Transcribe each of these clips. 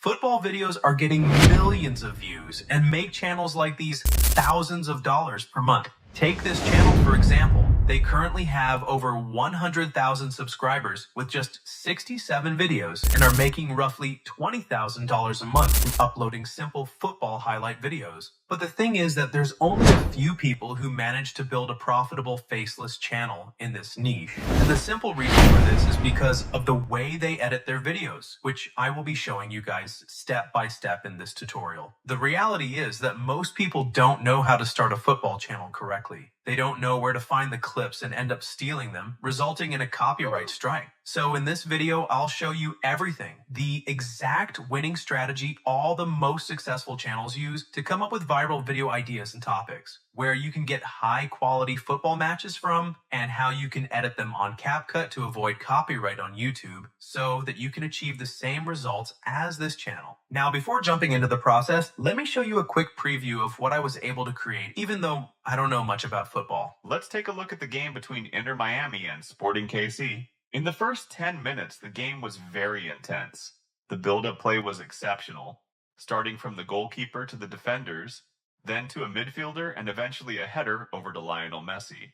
Football videos are getting millions of views and make channels like these thousands of dollars per month. Take this channel, for example. They currently have over 100,000 subscribers with just 67 videos and are making roughly $20,000 a month from uploading simple football highlight videos. But the thing is that there's only a few people who manage to build a profitable faceless channel in this niche. And the simple reason for this is because of the way they edit their videos, which I will be showing you guys step by step in this tutorial. The reality is that most people don't know how to start a football channel correctly. They don't know where to find the clips and end up stealing them, resulting in a copyright strike. So in this video, I'll show you everything, the exact winning strategy all the most successful channels use to come up with viral video ideas and topics, where you can get high quality football matches from, and how you can edit them on CapCut to avoid copyright on YouTube so that you can achieve the same results as this channel. Now, before jumping into the process, let me show you a quick preview of what I was able to create, even though I don't know much about football. Let's take a look at the game between Inter Miami and Sporting KC. In the first 10 minutes, the game was very intense. The build-up play was exceptional, starting from the goalkeeper to the defenders, then to a midfielder, and eventually a header over to Lionel Messi.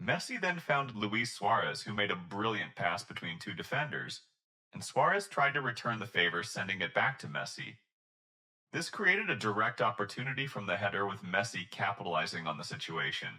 Messi then found Luis Suarez, who made a brilliant pass between two defenders, and Suarez tried to return the favor, sending it back to Messi. This created a direct opportunity from the header, with Messi capitalizing on the situation.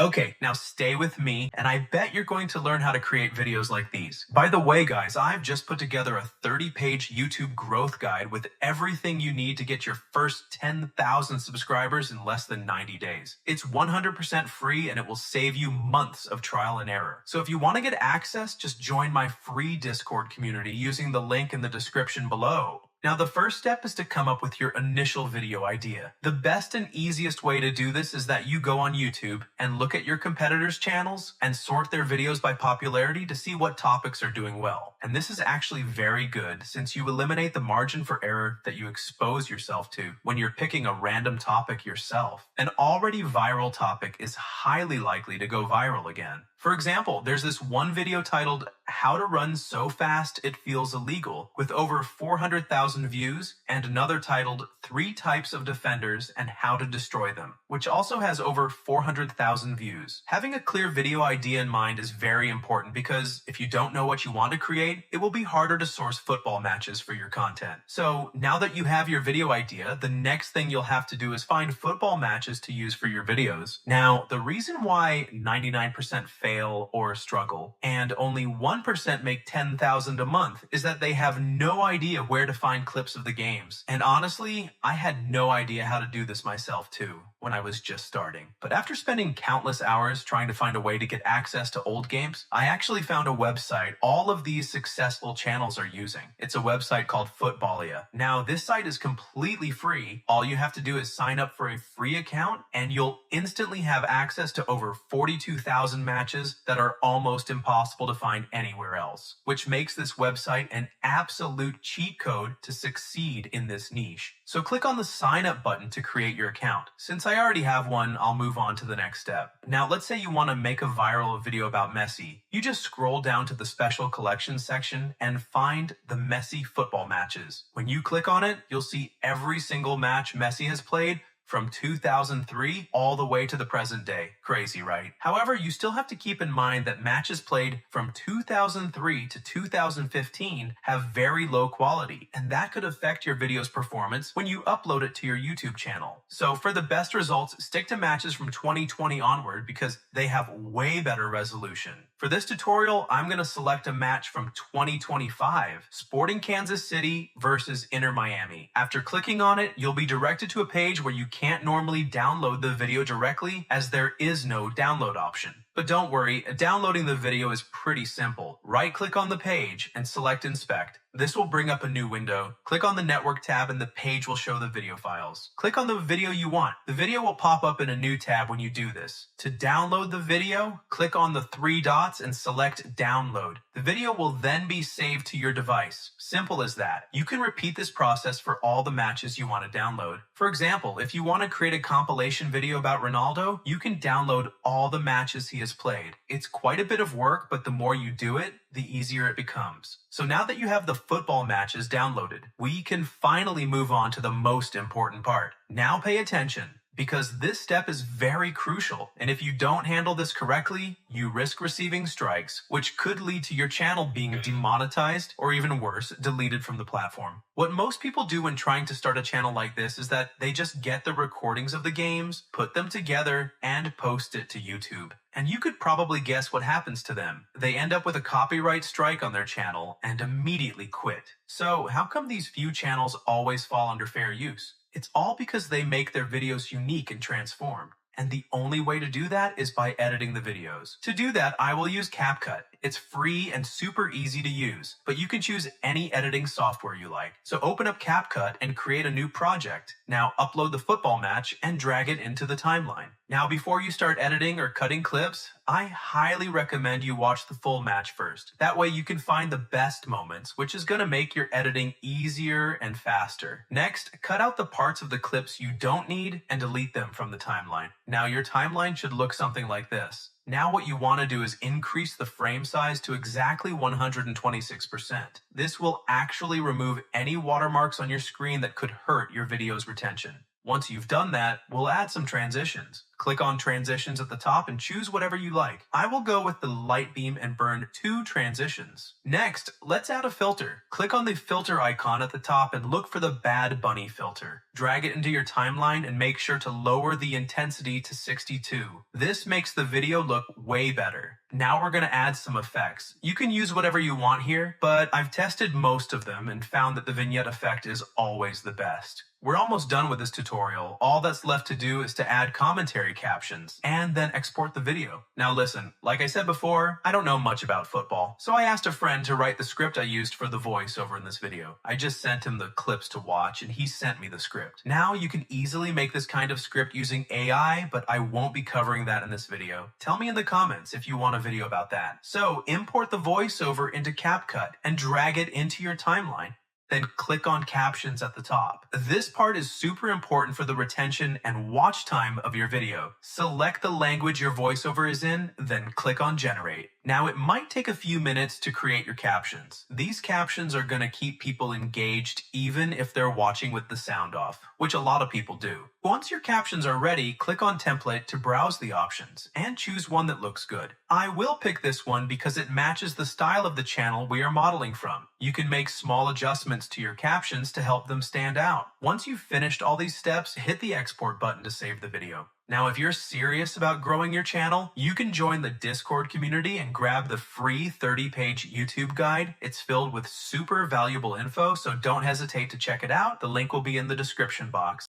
Okay, now stay with me, and I bet you're going to learn how to create videos like these. By the way, guys, I've just put together a 30-page YouTube growth guide with everything you need to get your first 10,000 subscribers in less than 90 days. It's 100% free, and it will save you months of trial and error. So if you want to get access, just join my free Discord community using the link in the description below. Now, the first step is to come up with your initial video idea. The best and easiest way to do this is that you go on YouTube and look at your competitors' channels and sort their videos by popularity to see what topics are doing well. And this is actually very good, since you eliminate the margin for error that you expose yourself to when you're picking a random topic yourself. An already viral topic is highly likely to go viral again. For example, there's this one video titled "How to Run So Fast It Feels Illegal" with over 400,000 views, and another titled "3 Types of Defenders and How to Destroy Them," which also has over 400,000 views. Having a clear video idea in mind is very important, because if you don't know what you want to create, it will be harder to source football matches for your content. So now that you have your video idea, the next thing you'll have to do is find football matches to use for your videos. Now, the reason why 99% fail or struggle and only 1% make 10,000 a month is that they have no idea where to find clips of the games. And honestly, I had no idea how to do this myself too when I was just starting. But after spending countless hours trying to find a way to get access to old games, I actually found a website all of these successful channels are using. It's a website called Footballia. Now, this site is completely free. All you have to do is sign up for a free account, and you'll instantly have access to over 42,000 matches that are almost impossible to find anywhere else, which makes this website an absolute cheat code to succeed in this niche. So click on the sign up button to create your account. Since I already have one, I'll move on to the next step. Now, let's say you want to make a viral video about Messi. You just scroll down to the special collections section and find the Messi football matches. When you click on it, you'll see every single match Messi has played from 2003 all the way to the present day. Crazy, right? However, you still have to keep in mind that matches played from 2003 to 2015 have very low quality, and that could affect your video's performance when you upload it to your YouTube channel. So for the best results, stick to matches from 2020 onward, because they have way better resolution. For this tutorial, I'm going to select a match from 2025, Sporting Kansas City versus Inter Miami. After clicking on it, you'll be directed to a page where you can't normally download the video directly, as there is no download option. But don't worry, downloading the video is pretty simple. Right-click on the page and select Inspect. This will bring up a new window. Click on the Network tab and the page will show the video files. Click on the video you want. The video will pop up in a new tab when you do this. To download the video, click on the 3 dots and select Download. The video will then be saved to your device. Simple as that. You can repeat this process for all the matches you want to download. For example, if you want to create a compilation video about Ronaldo, you can download all the matches he has played. It's quite a bit of work, but the more you do it, the easier it becomes. So now that you have the football matches downloaded, we can finally move on to the most important part. Now pay attention, because this step is very crucial, and if you don't handle this correctly, you risk receiving strikes, which could lead to your channel being demonetized or even worse, deleted from the platform. What most people do when trying to start a channel like this is that they just get the recordings of the games, put them together, and post it to YouTube. And you could probably guess what happens to them. They end up with a copyright strike on their channel and immediately quit. So how come these few channels always fall under fair use? It's all because they make their videos unique and transformed. And the only way to do that is by editing the videos. To do that, I will use CapCut. It's free and super easy to use, but you can choose any editing software you like. So open up CapCut and create a new project. Now upload the football match and drag it into the timeline. Now before you start editing or cutting clips, I highly recommend you watch the full match first. That way you can find the best moments, which is going to make your editing easier and faster. Next, cut out the parts of the clips you don't need and delete them from the timeline. Now your timeline should look something like this. Now what you want to do is increase the frame size to exactly 126%. This will actually remove any watermarks on your screen that could hurt your video's retention. Once you've done that, we'll add some transitions. Click on transitions at the top and choose whatever you like. I will go with the light beam and burn 2 transitions. Next, let's add a filter. Click on the filter icon at the top and look for the Bad Bunny filter. Drag it into your timeline and make sure to lower the intensity to 62. This makes the video look way better. Now we're going to add some effects. You can use whatever you want here, but I've tested most of them and found that the vignette effect is always the best. We're almost done with this tutorial. All that's left to do is to add commentary captions and then export the video. Now listen, like I said before, I don't know much about football, so I asked a friend to write the script I used for the voiceover in this video. I just sent him the clips to watch and he sent me the script. Now you can easily make this kind of script using AI, but I won't be covering that in this video. Tell me in the comments if you want a video about that. So import the voiceover into CapCut and drag it into your timeline. Then click on captions at the top. This part is super important for the retention and watch time of your video. Select the language your voiceover is in, then click on generate. Now it might take a few minutes to create your captions. These captions are going to keep people engaged even if they're watching with the sound off, which a lot of people do. Once your captions are ready, click on template to browse the options and choose one that looks good. I will pick this one because it matches the style of the channel we are modeling from. You can make small adjustments to your captions to help them stand out. Once you've finished all these steps, hit the export button to save the video. Now, if you're serious about growing your channel, you can join the Discord community and grab the free 30-page YouTube guide. It's filled with super valuable info, so don't hesitate to check it out. The link will be in the description box.